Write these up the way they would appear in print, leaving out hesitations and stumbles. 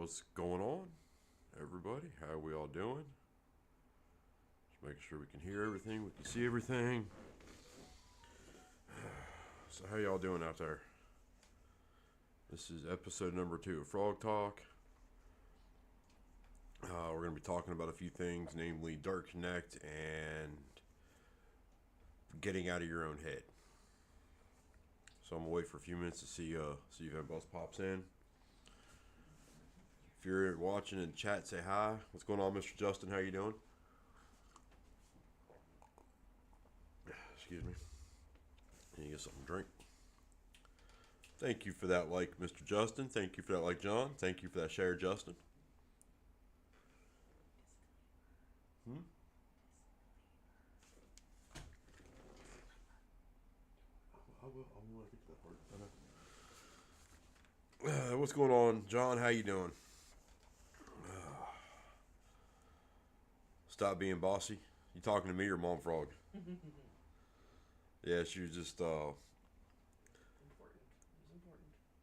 What's going on, everybody? How are we all doing? Just making sure we can hear everything, we can see everything. So how y'all doing out there? This is episode number 2 of Frog Talk. We're going to be talking about a few things, namely Dark Connect and getting out of your own head. So I'm going to wait for a few minutes to see if anybody else pops in. If you're watching in the chat, say hi. What's going on, Mr. Justin? How you doing? Excuse me. Can you get something to drink? Thank you for that like, Mr. Justin. Thank you for that like, John. Thank you for that share, Justin. I want to get to that part. What's going on, John? How you doing? Stop being bossy. You talking to me or Mom Frog? Yeah, she was just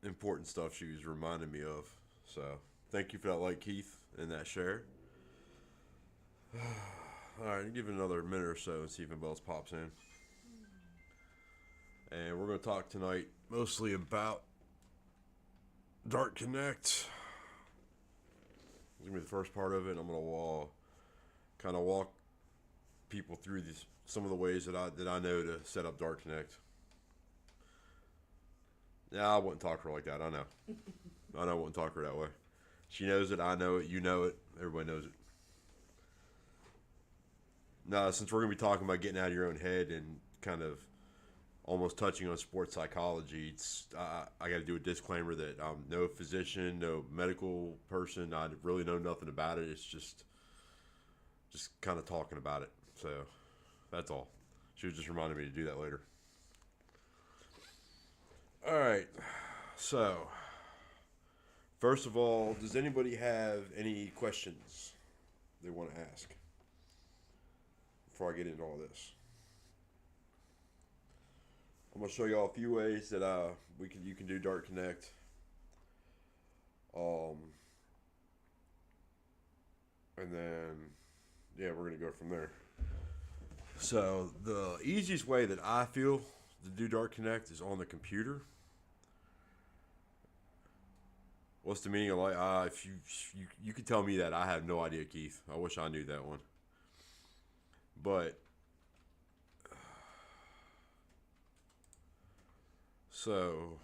important stuff she was reminding me of. So thank you for that like, Keith, and that share. Alright, give it another minute or so and see if anybody else pops in. And we're going to talk tonight mostly about Dark Connect. It's going to be the first part of it. I'm going to kind of walk people through some of the ways that I know to set up Dark Connect. Yeah, I wouldn't talk to her like that. I know. I wouldn't talk to her that way. She knows it. I know it. You know it. Everybody knows it. Now, since we're going to be talking about getting out of your own head and kind of almost touching on sports psychology, I got to do a disclaimer that I'm no physician, no medical person. I really know nothing about it. It's just kind of talking about it. So that's all. She was just reminding me to do that later. All right. So first of all, does anybody have any questions they want to ask before I get into all this? I'm gonna show y'all a few ways that you can do Dark Connect. And then we're gonna go from there. So the easiest way that I feel to do Dark Connect is on the computer. What's the meaning of like? If you could tell me that, I have no idea, Keith. I wish I knew that one. But so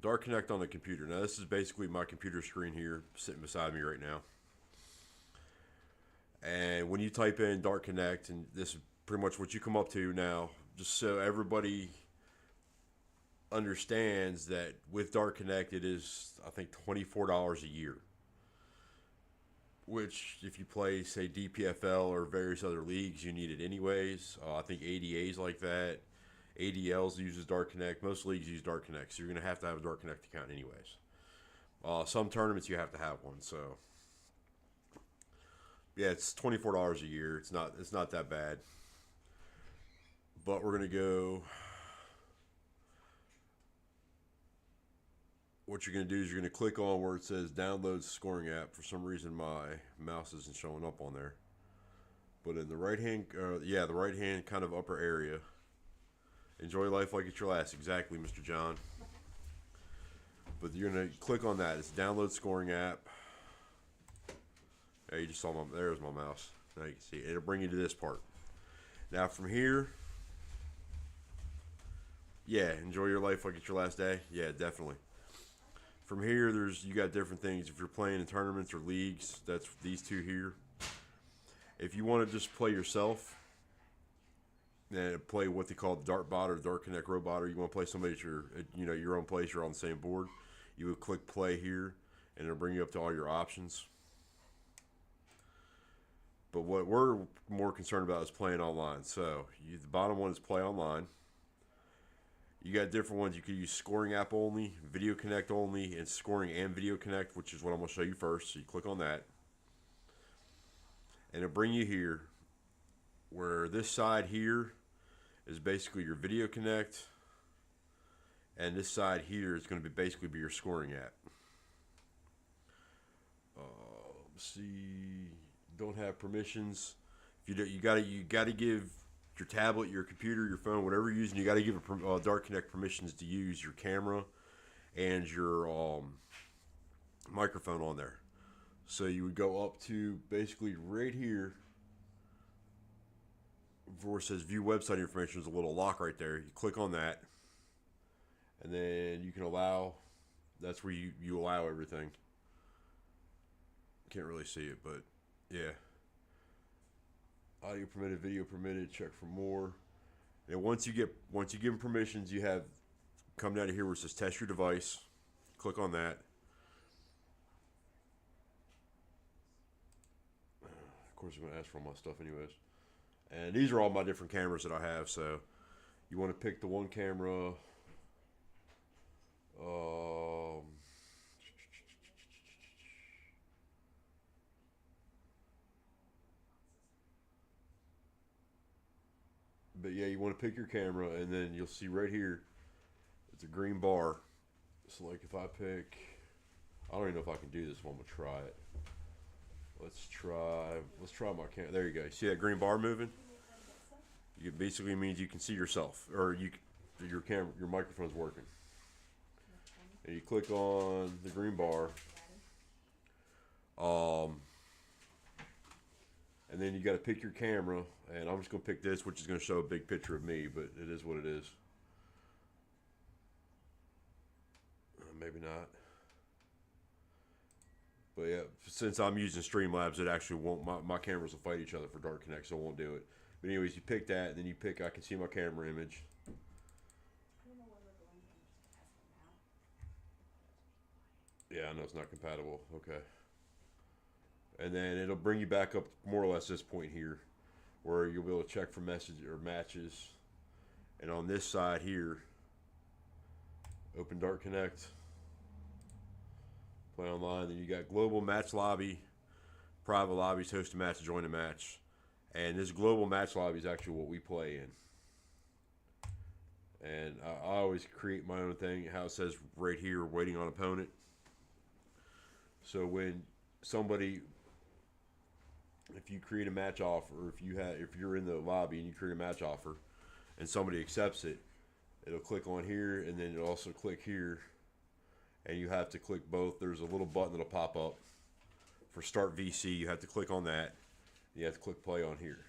Dark Connect on the computer. Now this is basically my computer screen here, sitting beside me right now. And when you type in Dark Connect, and this is pretty much what you come up to now, just so everybody understands that with Dark Connect, it is, I think, $24 a year. Which, if you play, say, DPFL or various other leagues, you need it anyways. I think ADA's like that. ADLs uses Dark Connect. Most leagues use Dark Connect, so you're going to have a Dark Connect account anyways. Some tournaments you have to have one, so yeah, it's $24 a year. It's not that bad. But we're gonna go. What you're gonna do is you're gonna click on where it says download scoring app. For some reason, my mouse isn't showing up on there. But in the right hand, the right hand kind of upper area. Enjoy life like it's your last. Exactly, Mr. John. But you're gonna click on that. It's download scoring app. Yeah, you just saw there's my mouse. Now you can see it. It'll bring you to this part. Now from here, enjoy your life like it's your last day. Yeah, definitely. From here, you got different things. If you're playing in tournaments or leagues, that's these two here. If you want to just play yourself and play what they call the Dart Bot or Dark Connect Robot, or you want to play somebody at your own place, you're on the same board, you would click play here, and it'll bring you up to all your options. But what we're more concerned about is playing online. So the bottom one is play online. You got different ones. You could use scoring app only, video connect only, and scoring and video connect, which is what I'm going to show you first. So you click on that. And it'll bring you here, where this side here is basically your video connect. And this side here is going to basically be your scoring app. See, don't have permissions. If you do, you gotta give your tablet, your computer, your phone, whatever you're using, you gotta give a Dark Connect permissions to use your camera and your microphone on there. So you would go up to basically right here where it says view website information. There's a little lock right there. You click on that, and then you can allow. That's where you allow everything. Can't really see it, but yeah. Audio permitted, video permitted. Check for more. And once you give them permissions, you have come down to here where it says test your device. Click on that. Of course, I'm gonna ask for all my stuff anyways. And these are all my different cameras that I have. So you want to pick the one camera. But yeah, you want to pick your camera, and then you'll see right here, it's a green bar. So like if I pick, I don't even know if I can do this one, but try it. Let's try my camera. There you go. See that green bar moving? It basically means you can see yourself, or your microphone's working. And you click on the green bar. And then you got to pick your camera, and I'm just going to pick this, which is going to show a big picture of me, but it is what it is. Maybe not. But yeah, since I'm using Streamlabs, it actually won't, my cameras will fight each other for Dark Connect, so it won't do it. But anyways, you pick that, and then you pick, I can see my camera image. Yeah, I know it's not compatible. Okay. And then it'll bring you back up more or less this point here, where you'll be able to check for message or matches. And on this side here, open Dark Connect, play online. Then you got global match lobby, private lobbies, host a match, join a match. And this global match lobby is actually what we play in. And I always create my own thing, how it says right here, waiting on opponent. So when somebody, if you create a match offer, or if you're in the lobby and you create a match offer, and somebody accepts it, it'll click on here, and then it'll also click here, and you have to click both. There's a little button that'll pop up for Start VC. You have to click on that. You have to click play on here.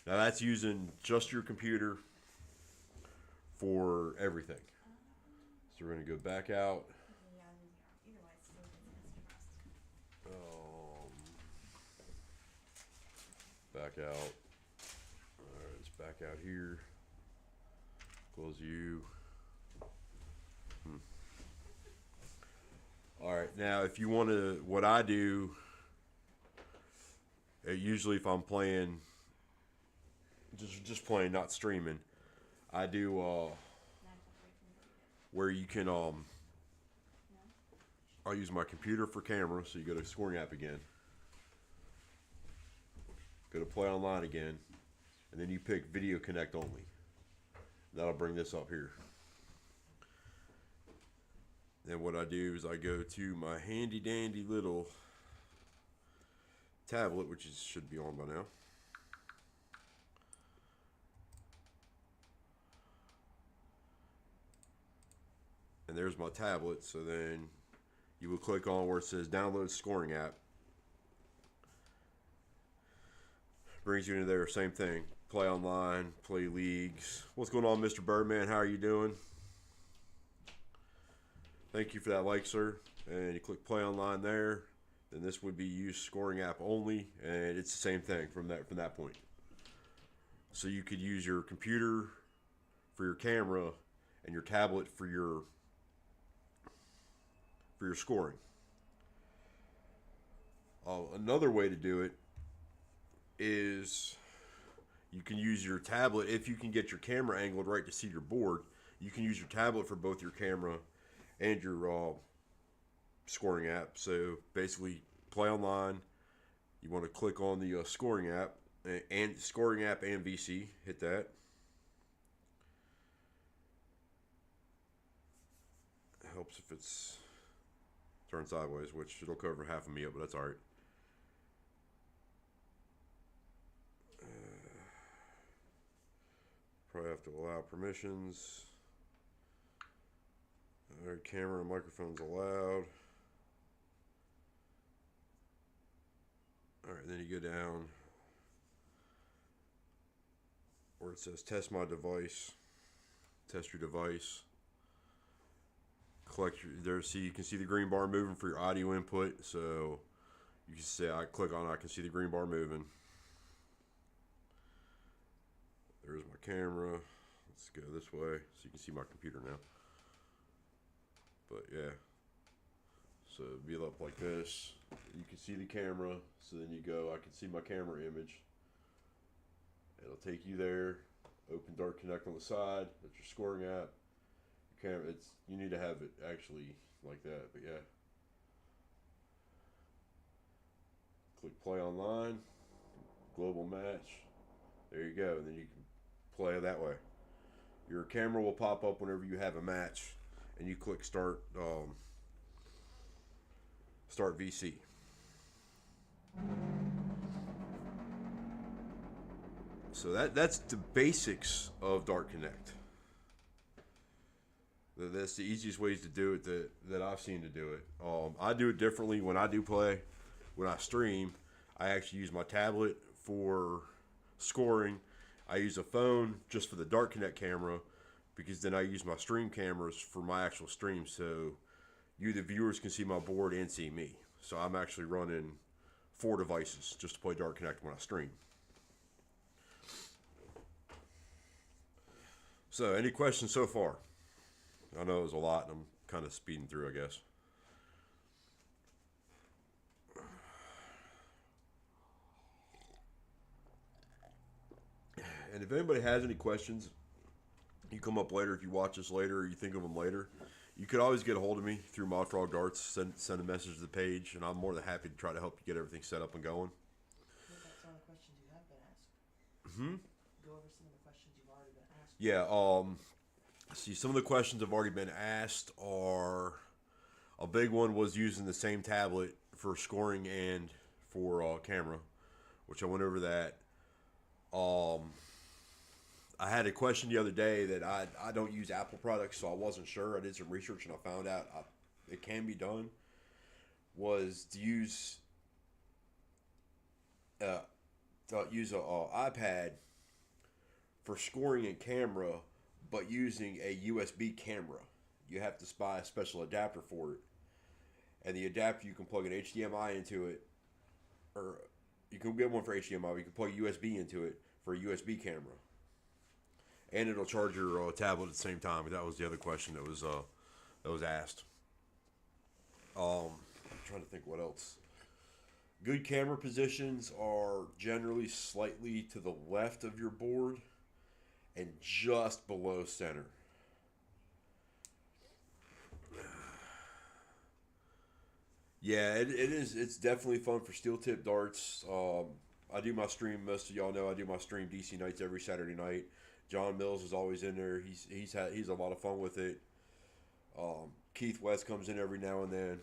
Now that's using just your computer for everything. So we're going to go back out. Back out. Alright, let's back out here. Close you. Alright, now if you want to, what I do, usually if I'm playing, just playing, not streaming, I do where you can, I'll use my computer for camera, so you go to scoring app again. Go to play online again, and then you pick video connect only. That'll bring this up here. Then what I do is I go to my handy dandy little tablet, which should be on by now. And there's my tablet. So then you will click on where it says download scoring app. Brings you into there, same thing. Play online, play leagues. What's going on, Mr. Birdman? How are you doing? Thank you for that like, sir. And you click play online there. Then this would be use scoring app only, and it's the same thing from that point. So you could use your computer for your camera and your tablet for your scoring. Another way to do it is you can use your tablet. If you can get your camera angled right to see your board, you can use your tablet for both your camera and your scoring app. So basically, play online. You want to click on the scoring app and VC. Hit that. It helps if it's turn sideways, which it'll cover half of me up, but that's alright. Probably have to allow permissions. Alright, camera and microphones allowed. Alright, then you go down where it says test my device. Test your device. Collect your, there, see, you can see the green bar moving for your audio input. So you can say, I click on it, I can see the green bar moving. There's my camera. Let's go this way so you can see my computer now. But yeah, so it'll be up like this. You can see the camera. So then you go, I can see my camera image. It'll take you there. Open Dart Connect on the side. That's your scoring app. Your camera, it's, you need to have it actually like that. But yeah, click play online. Global match. There you go. And then you can play that way. Your camera will pop up whenever you have a match, and you click start. Start VC. So that's the basics of Dart Connect. That's the easiest ways to do it that I've seen to do it. I do it differently when I do play. When I stream, I actually use my tablet for scoring. I use a phone just for the Dart Connect camera, because then I use my stream cameras for my actual stream, so you, the viewers, can see my board and see me. So I'm actually running 4 devices just to play Dart Connect when I stream. So, any questions so far? I know it was a lot, and I'm kind of speeding through, I guess. And if anybody has any questions, you come up later. If you watch this later or you think of them later, you could always get a hold of me through Frogg Darts. Send a message to the page, and I'm more than happy to try to help you get everything set up and going. What about some of the questions you have been asked? Hmm. Go over some of the questions you've already been asked. Yeah. See, some of the questions have already been asked are, a big one was using the same tablet for scoring and for camera, which I went over that. I had a question the other day that I don't use Apple products, so I wasn't sure. I did some research and I found out it can be done. Was to use a iPad for scoring and camera, but using a USB camera. You have to buy a special adapter for it, and the adapter, you can plug an HDMI into it, or you can get one for HDMI, but you can plug USB into it for a USB camera. And it'll charge your tablet at the same time. That was the other question that was asked. I'm trying to think what else. Good camera positions are generally slightly to the left of your board and just below center. Yeah, it is. It's definitely fun for steel tip darts. I do my stream. Most of y'all know I do my stream DC nights every Saturday night. John Mills is always in there. He's a lot of fun with it. Keith West comes in every now and then.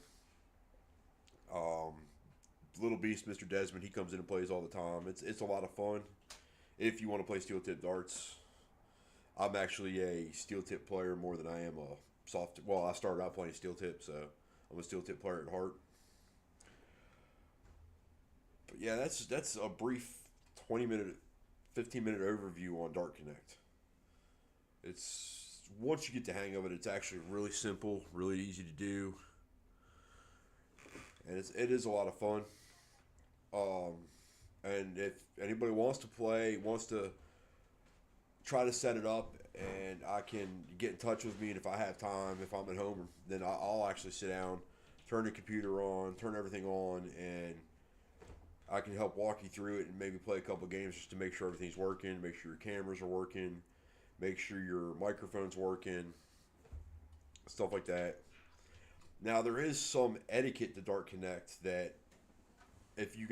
Little Beast, Mr. Desmond, he comes in and plays all the time. It's a lot of fun if you want to play steel tip darts. I'm actually a steel tip player more than I am a soft. Well, I started out playing steel tip, so I'm a steel tip player at heart. But yeah, that's a brief 20-minute, 15-minute overview on Dart Connect. It's, once you get the hang of it, it's actually really simple, really easy to do, and it is a lot of fun. And if anybody wants to play, wants to try to set it up, and I can get in touch with me, and if I have time, if I'm at home, then I'll actually sit down, turn the computer on, turn everything on, and I can help walk you through it and maybe play a couple games just to make sure everything's working, make sure your cameras are working, make sure your microphone's working, stuff like that. Now, there is some etiquette to Dart Connect that if you're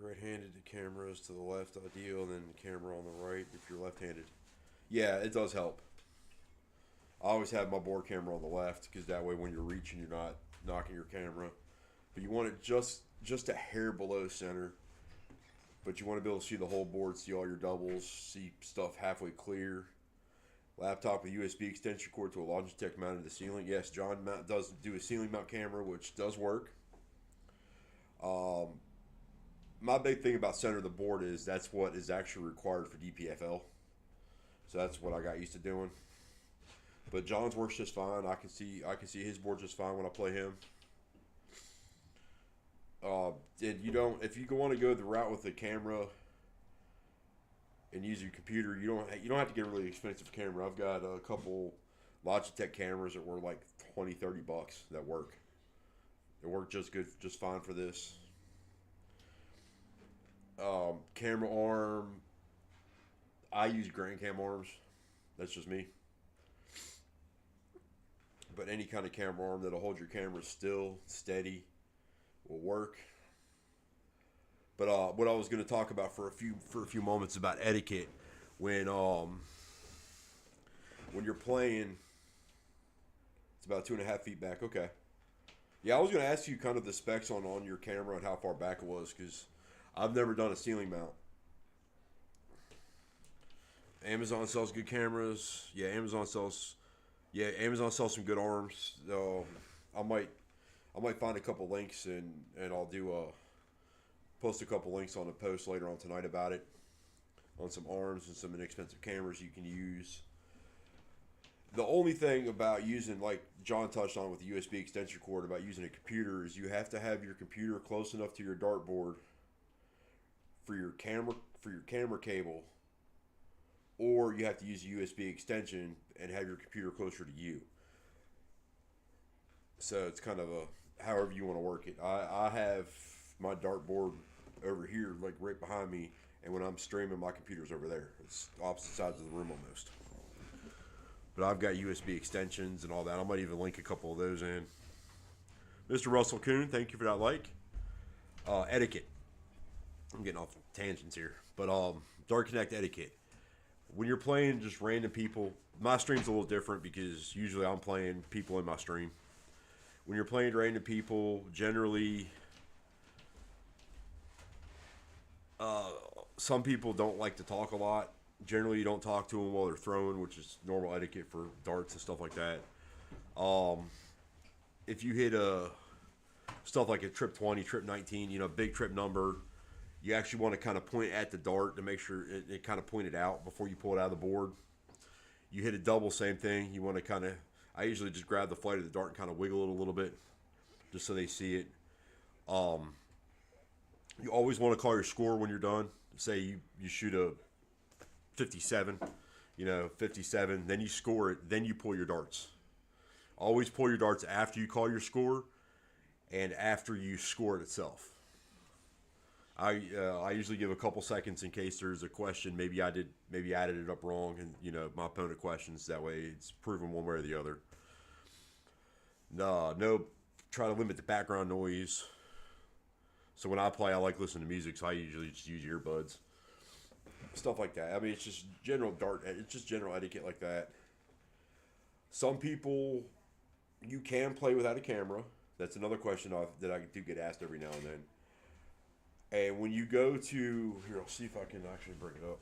right-handed, the camera is to the left, ideal, and then the camera on the right if you're left-handed. Yeah, it does help. I always have my board camera on the left because that way when you're reaching, you're not knocking your camera. But you want it just a hair below center. But you want to be able to see the whole board, see all your doubles, see stuff halfway clear. Laptop with USB extension cord to a Logitech mounted to the ceiling. Yes, John does do a ceiling mount camera, which does work. My big thing about center of the board is that's what is actually required for DPFL. So that's what I got used to doing. But John's works just fine. I can see his board just fine when I play him. And if you want to go the route with the camera and use your computer, you don't have to get a really expensive camera. I've got a couple Logitech cameras that were like $20-$30 that work. It worked just fine for this. Camera arm, I use Grand Cam arms. That's just me. But any kind of camera arm that'll hold your camera still, steady, will work. But what I was going to talk about for a few moments about etiquette when you're playing, it's about 2.5 feet back. Okay. Yeah, I was going to ask you kind of the specs on your camera and how far back it was because I've never done a ceiling mount. Amazon sells good cameras. Yeah, Amazon sells some good arms. I might find a couple links and I'll post a couple links on the post later on tonight about it, on some arms and some inexpensive cameras you can use. The only thing about using, like John touched on with the USB extension cord, about using a computer is you have to have your computer close enough to your dartboard for your camera cable, or you have to use a USB extension and have your computer closer to you. So it's kind of however you want to work it. I have my dartboard over here, like right behind me, and when I'm streaming, my computer's over there. It's opposite sides of the room almost. But I've got USB extensions and all that. I might even link a couple of those in. Mr. Russell Kuhn, thank you for that like. Etiquette. I'm getting off tangents here. But Dart Connect etiquette. When you're playing just random people, my stream's a little different because usually I'm playing people in my stream. When you're playing random people, generally, some people don't like to talk a lot. Generally, you don't talk to them while they're throwing, which is normal etiquette for darts and stuff like that. If you hit stuff like a trip 20, trip 19, big trip number, you actually want to kind of point at the dart to make sure it kind of pointed out before you pull it out of the board. You hit a double, same thing. You want to kind of, I usually just grab the flight of the dart and kind of wiggle it a little bit just so they see it. You always want to call your score when you're done. Say you shoot a 57, 57, then you score it, then you pull your darts. Always pull your darts after you call your score and after you score it itself. I usually give a couple seconds in case there's a question. Maybe I added it up wrong, and my opponent questions. That way, it's proven one way or the other. No, try to limit the background noise. So when I play, I like listening to music, so I usually just use earbuds, stuff like that. I mean, it's just general etiquette like that. Some people, you can play without a camera. That's another question that I do get asked every now and then. And when you go to, here, I'll see if I can actually bring it up.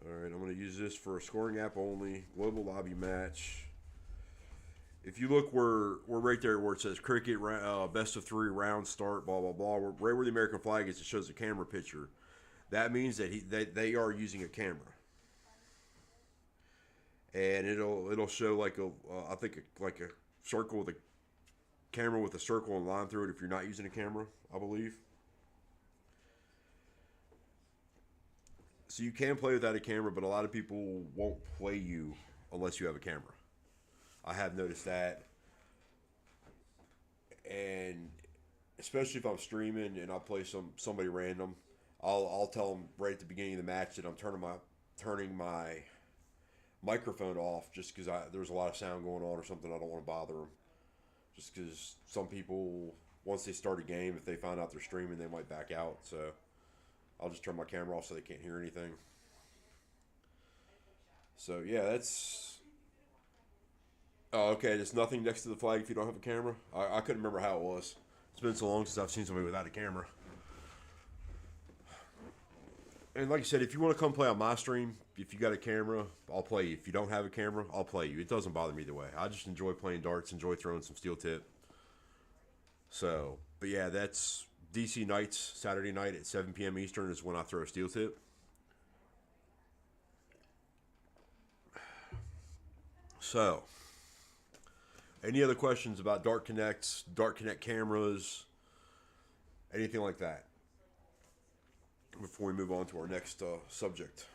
All right, I'm going to use this for a scoring app only, global lobby match. If you look, we're right there where it says cricket, best of 3 round start, blah, blah, blah. Right where the American flag is, it shows a camera picture. That means that they are using a camera. And it'll show like I think a circle with a camera with a circle and line through it if you're not using a camera, I believe. So you can play without a camera, but a lot of people won't play you unless you have a camera. I have noticed that. And especially if I'm streaming and I play somebody random, I'll tell them right at the beginning of the match that I'm turning my microphone off just because there's a lot of sound going on or something. I don't want to bother them. Just because some people, once they start a game, if they find out they're streaming, they might back out. So I'll just turn my camera off so they can't hear anything. So yeah, that's Oh, okay. There's nothing next to the flag if you don't have a camera. I couldn't remember how it was. It's been so long since I've seen somebody without a camera. And like I said, if you want to come play on my stream, if you got a camera, I'll play you. If you don't have a camera, I'll play you. It doesn't bother me either way. I just enjoy playing darts, enjoy throwing some steel tip. So, but yeah, that's DC nights, Saturday night at 7 p.m. Eastern is when I throw a steel tip. So, any other questions about Dart Connects, Dart Connect cameras, anything like that? Before we move on to our next subject.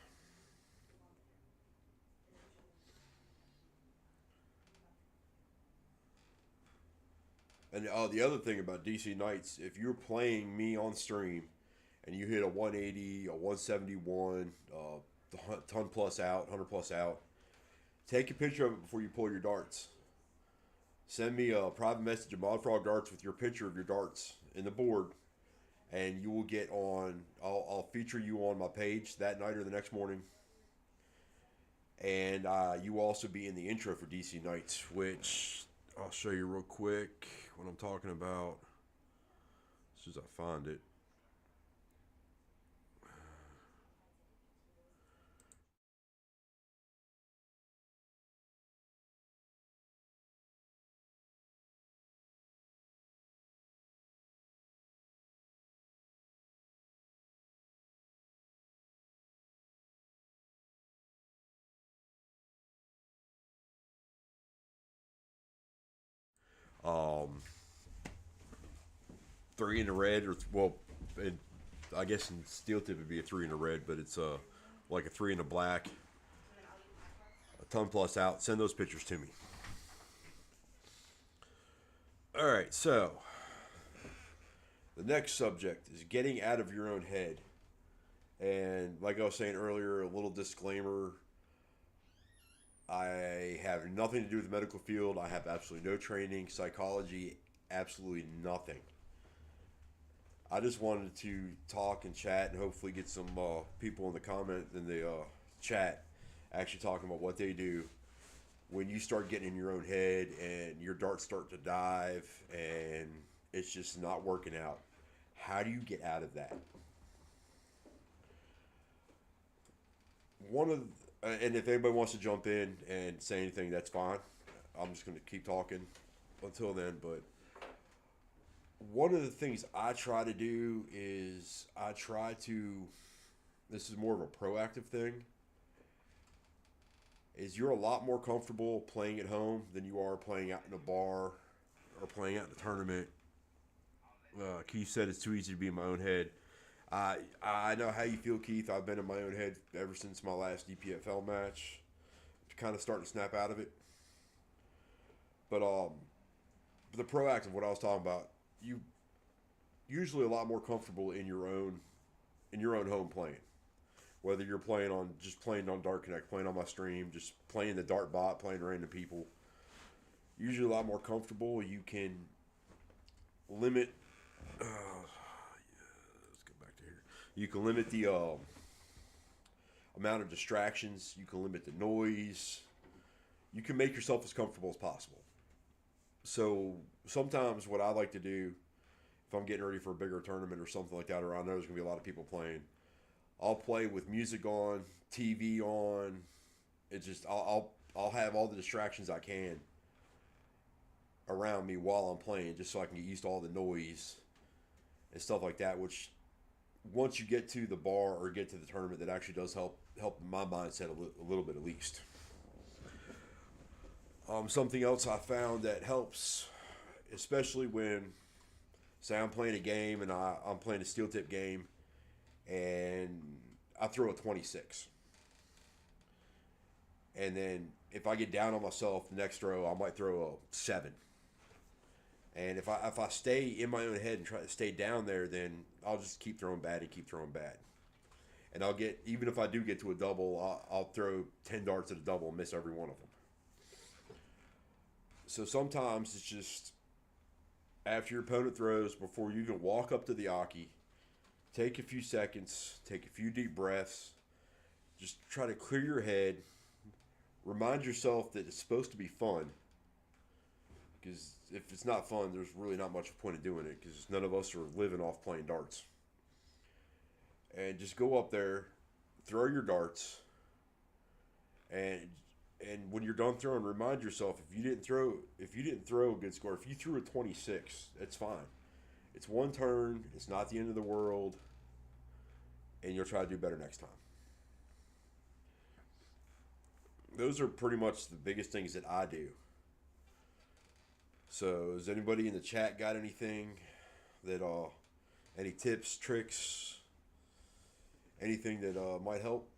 And the other thing about DC Nights, if you're playing me on stream and you hit a 180, a 171, ton plus out, 100 plus out, take a picture of it before you pull your darts. Send me a private message of Mod Frog Darts with your picture of your darts in the board, and you will get on. I'll feature you on my page that night or the next morning, and you will also be in the intro for DC Nights, which I'll show you real quick what I'm talking about as soon as I find it. Um, three in the red, or well, I guess in steel tip it'd be a three in the red, but it's like a three in the black, a ton plus out. Send those pictures to me. All right, so the next subject is getting out of your own head. And like I was saying earlier, a little disclaimer: I have nothing to do with the medical field. I have absolutely no training, psychology, absolutely nothing. I just wanted to talk and chat and hopefully get some people in the comment in the chat actually talking about what they do when you start getting in your own head and your darts start to dive and it's just not working out. How do you get out of that? One of and if anybody wants to jump in and say anything, that's fine. I'm just going to keep talking until then. But one of the things I try to do is I try to. This is more of a proactive thing. Is you're a lot more comfortable playing at home than you are playing out in a bar or playing out in a tournament. Keith said it's too easy to be in my own head. I know how you feel, Keith. I've been in my own head ever since my last DPFL match. Kind of starting to snap out of it. But the proactive, what I was talking about, you usually a lot more comfortable in your own home playing. Whether you're playing on Dart Connect, playing on my stream, just playing the Dart bot, playing random people. Usually a lot more comfortable. You can limit. Let's go back to here. You can limit the amount of distractions. You can limit the noise. You can make yourself as comfortable as possible. So sometimes what I like to do, if I'm getting ready for a bigger tournament or something like that, or I know there's gonna be a lot of people playing, I'll play with music on, TV on. It's just I'll have all the distractions I can around me while I'm playing, just so I can get used to all the noise and stuff like that. Which once you get to the bar or get to the tournament, that actually does help my mindset a little bit at least. Something else I found that helps, especially when, say, I'm playing a game and I'm playing a steel tip game, and I throw a 26. And then if I get down on myself the next throw, I might throw a 7. And if I stay in my own head and try to stay down there, then I'll just keep throwing bad and keep throwing bad. And I'll get, even if I do get to a double, I'll throw 10 darts at a double and miss every one of them. So sometimes it's just after your opponent throws, before you can walk up to the Aki, take a few seconds, take a few deep breaths, just try to clear your head, remind yourself that it's supposed to be fun, Because if it's not fun, there's really not much point in doing it. Because none of us are living off playing darts. And just go up there, throw your darts, and when you're done throwing, remind yourself if you didn't throw a good score, if you threw a 26, that's fine. It's one turn. It's not the end of the world, and you'll try to do better next time. Those are pretty much the biggest things that I do. So, has anybody in the chat got anything that any tips, tricks, anything that might help?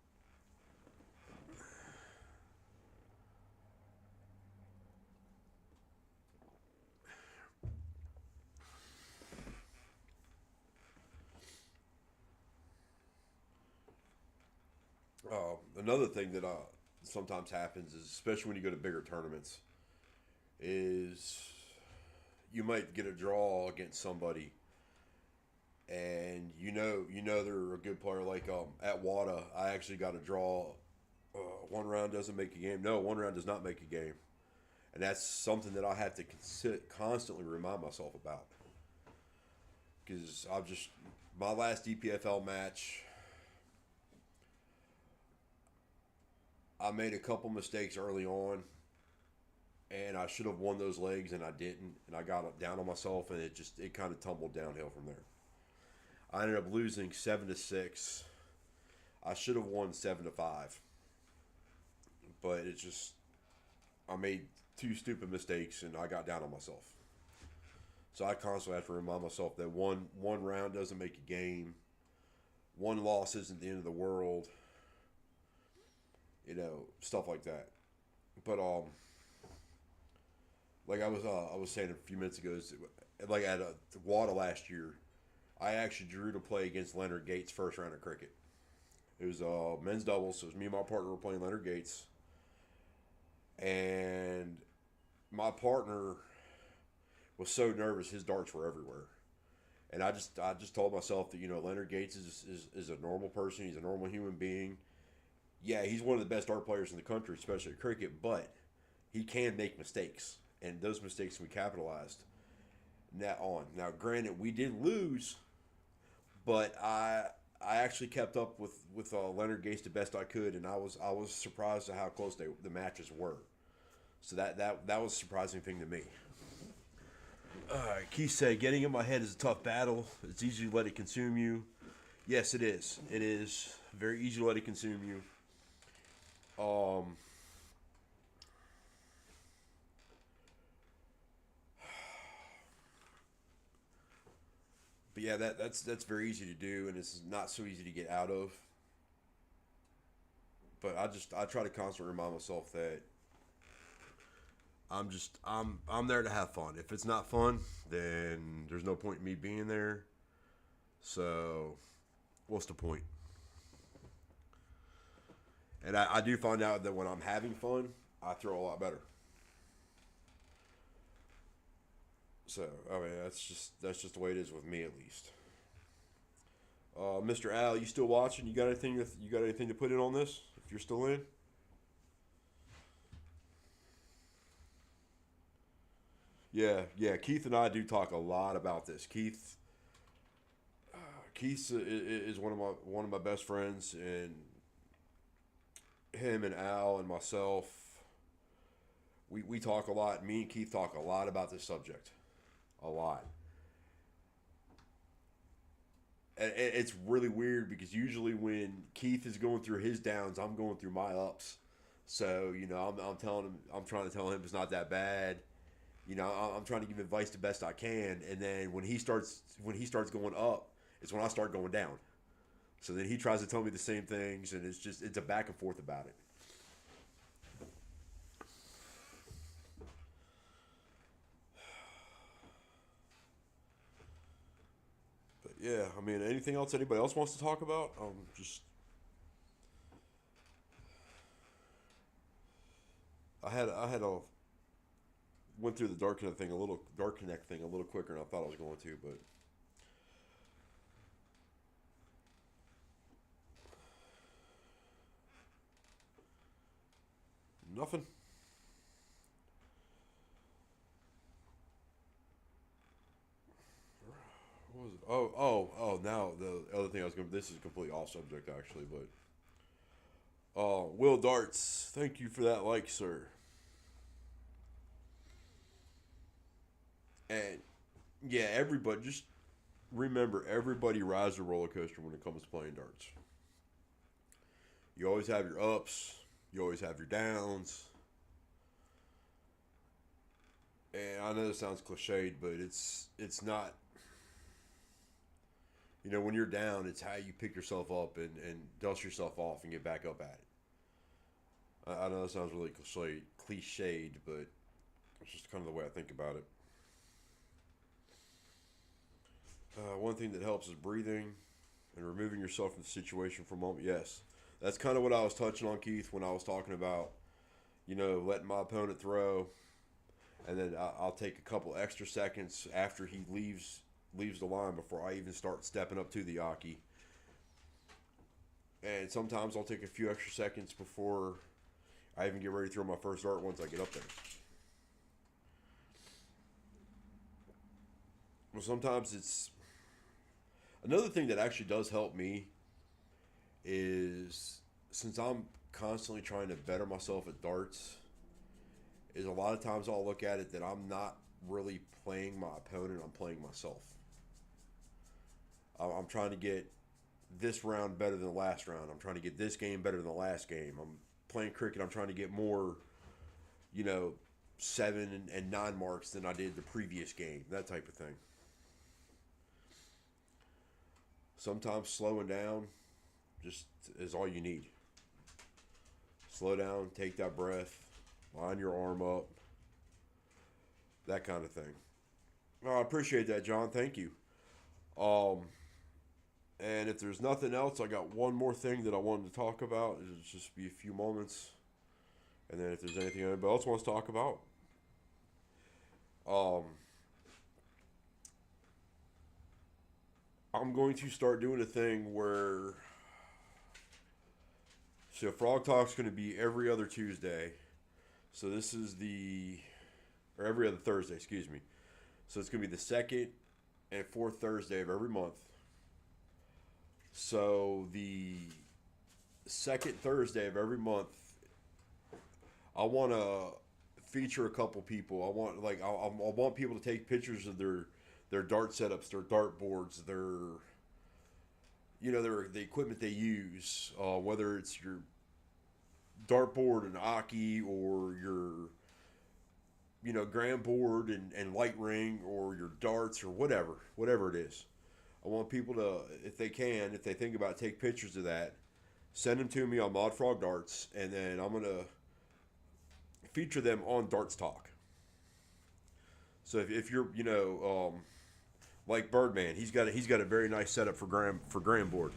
Another thing that sometimes happens is, especially when you go to bigger tournaments, is you might get a draw against somebody, and you know they're a good player. Like at WADA, I actually got a draw. One round doesn't make a game. No, one round does not make a game, and that's something that I have to constantly remind myself about. Because my last DPFL match, I made a couple mistakes early on, and I should have won those legs, and I didn't, and I got down on myself, and it kind of tumbled downhill from there. I ended up losing 7-6. I should have won 7-5, but I made two stupid mistakes, and I got down on myself. So I constantly have to remind myself that one round doesn't make a game. One loss isn't the end of the world. Stuff like that. But like I was saying a few minutes ago, like at WADA last year, I actually drew to play against Leonard Gates first round of cricket. It was men's doubles, so it was me and my partner were playing Leonard Gates, and my partner was so nervous his darts were everywhere, and I just told myself that Leonard Gates is a normal person, he's a normal human being. Yeah, he's one of the best dart players in the country, especially at cricket, but he can make mistakes, and those mistakes we capitalized. Now, granted, we did lose, but I actually kept up with Leonard Gates the best I could, and I was surprised at how close the matches were. So that was a surprising thing to me. Keith said, getting in my head is a tough battle. It's easy to let it consume you. Yes, it is. It is very easy to let it consume you. But yeah, that's very easy to do, and it's not so easy to get out of. But I try to constantly remind myself that I'm there to have fun. If it's not fun, then there's no point in me being there. So, what's the point? And I do find out that when I'm having fun, I throw a lot better. So, I mean, that's just the way it is with me, at least. Mr. Al, you still watching? You got anything to put in on this? If you're still in. Yeah. Keith and I do talk a lot about this. Keith is one of my best friends, and him and Al and myself, we talk a lot. Me and Keith talk a lot about this subject, a lot. And it's really weird because usually when Keith is going through his downs, I'm going through my ups. So I'm trying to tell him it's not that bad. I'm trying to give advice the best I can, and then when he starts going up, it's when I start going down. So then he tries to tell me the same things, and it's a back and forth about it. But yeah, I mean, anything else anybody else wants to talk about? I had a went through the Dark Connect thing a little quicker than I thought I was going to, but nothing. What was it? Now the other thing I was going to. This is completely off subject, actually, but. Will Darts, thank you for that like, sir. And yeah, everybody, just remember, everybody rides a roller coaster when it comes to playing darts. You always have your ups, you always have your downs. And I know this sounds cliched, but it's not. You know, when you're down, it's how you pick yourself up and dust yourself off and get back up at it. I know that sounds really cliched, but it's just kind of the way I think about it. One thing that helps is breathing and removing yourself from the situation for a moment. Yes, that's kind of what I was touching on, Keith, when I was talking about, letting my opponent throw, and then I'll take a couple extra seconds after he leaves the line before I even start stepping up to the Aki. And sometimes I'll take a few extra seconds before I even get ready to throw my first dart once I get up there. Well, sometimes it's another thing that actually does help me is, since I'm constantly trying to better myself at darts, is a lot of times I'll look at it that I'm not really playing my opponent, I'm playing myself. I'm trying to get this round better than the last round. I'm trying to get this game better than the last game. I'm playing cricket. I'm trying to get more, 7 and 9 marks than I did the previous game. That type of thing. Sometimes slowing down just is all you need. Slow down, take that breath, line your arm up, that kind of thing. Oh, I appreciate that, John. Thank you. And if there's nothing else, I got one more thing that I wanted to talk about. It'll just be a few moments. And then if there's anything anybody else wants to talk about. I'm going to start doing a thing where... So Frog Talk's going to be every other Tuesday. So this is or every other Thursday, excuse me. So it's going to be the second and fourth Thursday of every month. So the second Thursday of every month, I want to feature a couple people. I want people to take pictures of their dart setups, their dart boards, the equipment they use, whether it's your dartboard and Aki, or your Granboard and light ring, or your darts, or whatever it is. I want people to, if they think about it, take pictures of that, send them to me on Mod Frog Darts, and then I'm gonna feature them on Darts Talk. So if you're like Birdman, he's got a very nice setup for Granboard.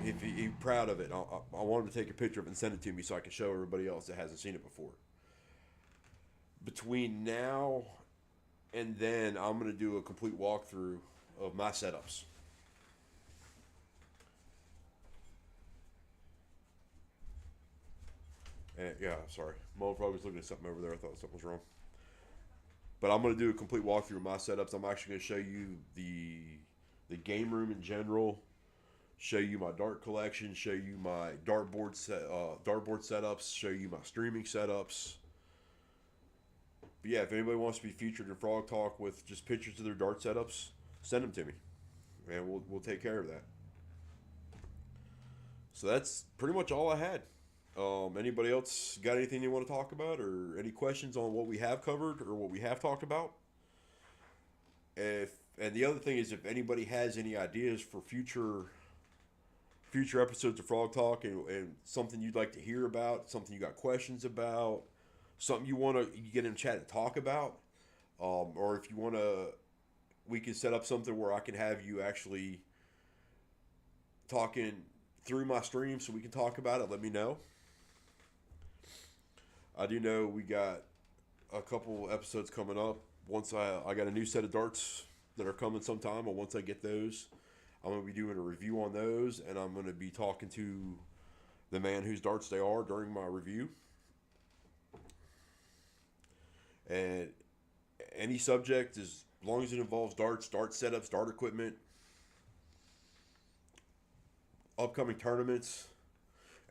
If he's proud of it, I want him to take a picture of it and send it to me so I can show everybody else that hasn't seen it before. Between now and then, I'm going to do a complete walkthrough of my setups. And yeah, sorry. Mo probably was looking at something over there. I thought something was wrong. But I'm going to do a complete walkthrough of my setups. I'm actually going to show you the game room in general, show you my dart collection, show you my dartboard setups, show you my streaming setups. But yeah, if anybody wants to be featured in Frog Talk with just pictures of their dart setups, send them to me, and we'll take care of that. So that's pretty much all I had. Anybody else got anything you want to talk about, or any questions on what we have covered or what we have talked about? And the other thing is, if anybody has any ideas for future episodes of Frog Talk, and something you'd like to hear about, something you got questions about, something you want to get in chat and talk about, or if you want to, we can set up something where I can have you actually talking through my stream so we can talk about it. Let me know. I do know we got a couple episodes coming up. Once I got a new set of darts that are coming sometime, and once I get those, I'm going to be doing a review on those, and I'm going to be talking to the man whose darts they are during my review. And any subject is as long as it involves darts, dart setups, dart equipment, upcoming tournaments,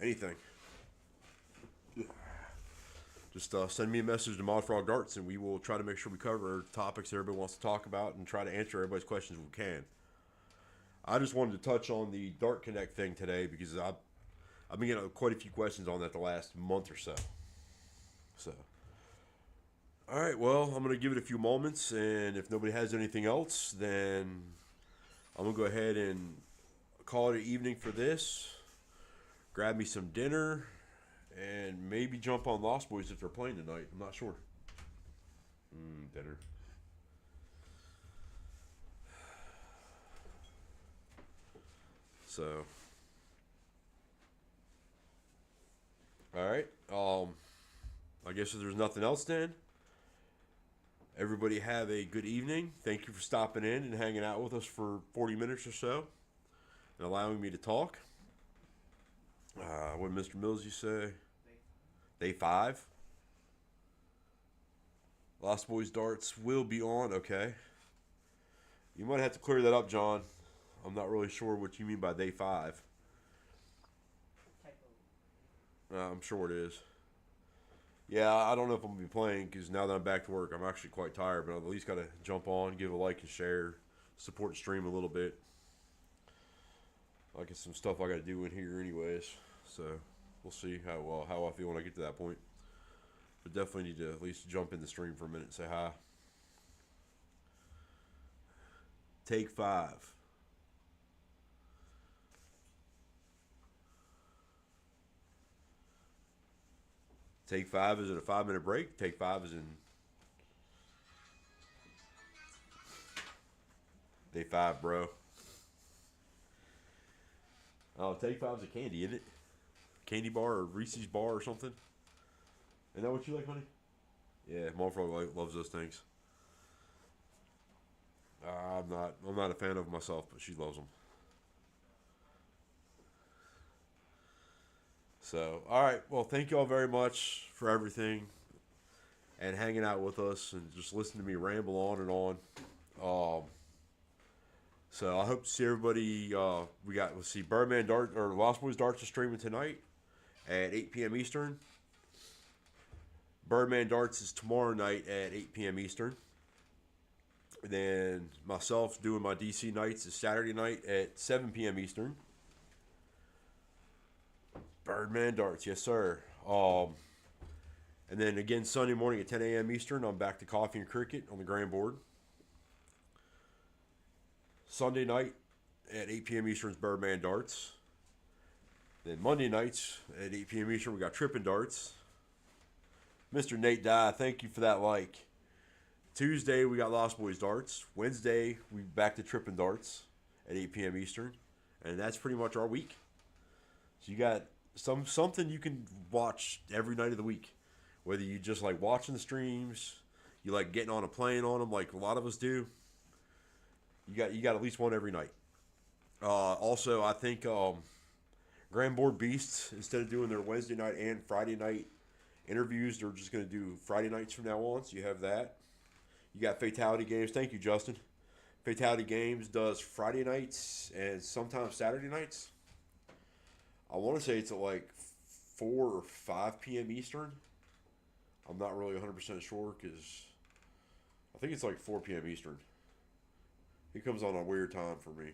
anything. Just send me a message to Mod Frog Darts, and we will try to make sure we cover topics that everybody wants to talk about and try to answer everybody's questions if we can. I just wanted to touch on the Dart Connect thing today because I've been getting quite a few questions on that the last month or so. All right, well, I'm going to give it a few moments, and if nobody has anything else, then I'm going to go ahead and call it an evening for this. Grab me some dinner, and maybe jump on Lost Boys if they're playing tonight. I'm not sure. Dinner. So, all right. I guess if there's nothing else, then everybody have a good evening. Thank you for stopping in and hanging out with us for 40 minutes or so and allowing me to talk. What did Mr. Mills you say? Day 5. Lost Boys Darts will be on. Okay. You might have to clear that up, John. I'm not really sure what you mean by day 5. I'm sure it is. Yeah, I don't know if I'm going to be playing because now that I'm back to work, I'm actually quite tired. But I've at least got to jump on, give a like and share, support the stream a little bit. I got some stuff I got to do in here anyways. So we'll see how I feel when I get to that point. But definitely need to at least jump in the stream for a minute and say hi. Take 5. Take 5 is in a 5-minute break. Take 5 is in day 5, bro. Oh, take 5 is a candy, isn't it? Candy bar or Reese's bar or something. Isn't that what you like, honey? Yeah, Mom Frog loves those things. I'm not a fan of them myself, but she loves them. So, all right. Well, thank you all very much for everything and hanging out with us and just listening to me ramble on and on. So I hope to see everybody. We'll see Birdman Dart or Lost Boys Darts are streaming tonight at 8 p.m. Eastern. Birdman Darts is tomorrow night at 8 p.m. Eastern. And then myself doing my DC nights is Saturday night at 7 p.m. Eastern. Birdman Darts, yes sir. And then again Sunday morning at 10 a.m. Eastern, I'm back to coffee and cricket on the Granboard. Sunday night at 8 p.m. Eastern is Birdman Darts. Then Monday nights at 8 p.m. Eastern, we got Trippin' Darts. Mr. Nate Dye, thank you for that like. Tuesday, we got Lost Boys Darts. Wednesday, we back to Trippin' Darts at 8 p.m. Eastern. And that's pretty much our week. So you got something you can watch every night of the week. Whether you just like watching the streams, you like getting on a plane on them like a lot of us do. You got at least one every night. Also, I think Granboard Beasts, instead of doing their Wednesday night and Friday night interviews, they're just going to do Friday nights from now on. So you have that. You got Fatality Games. Thank you, Justin. Fatality Games does Friday nights and sometimes Saturday nights. I want to say it's at like 4 or 5 p.m. Eastern. I'm not really 100% sure because I think it's like 4 p.m. Eastern. He comes on a weird time for me.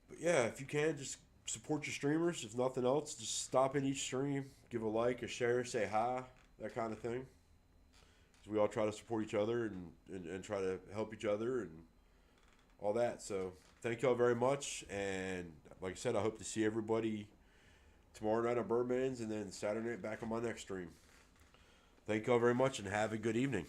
But yeah, if you can, just support your streamers. If nothing else, just stop in each stream, give a like, a share, say hi, that kind of thing. So we all try to support each other and try to help each other and all that. So thank you all very much. And like I said, I hope to see everybody tomorrow night on Birdman's and then Saturday night back on my next stream. Thank you all very much and have a good evening.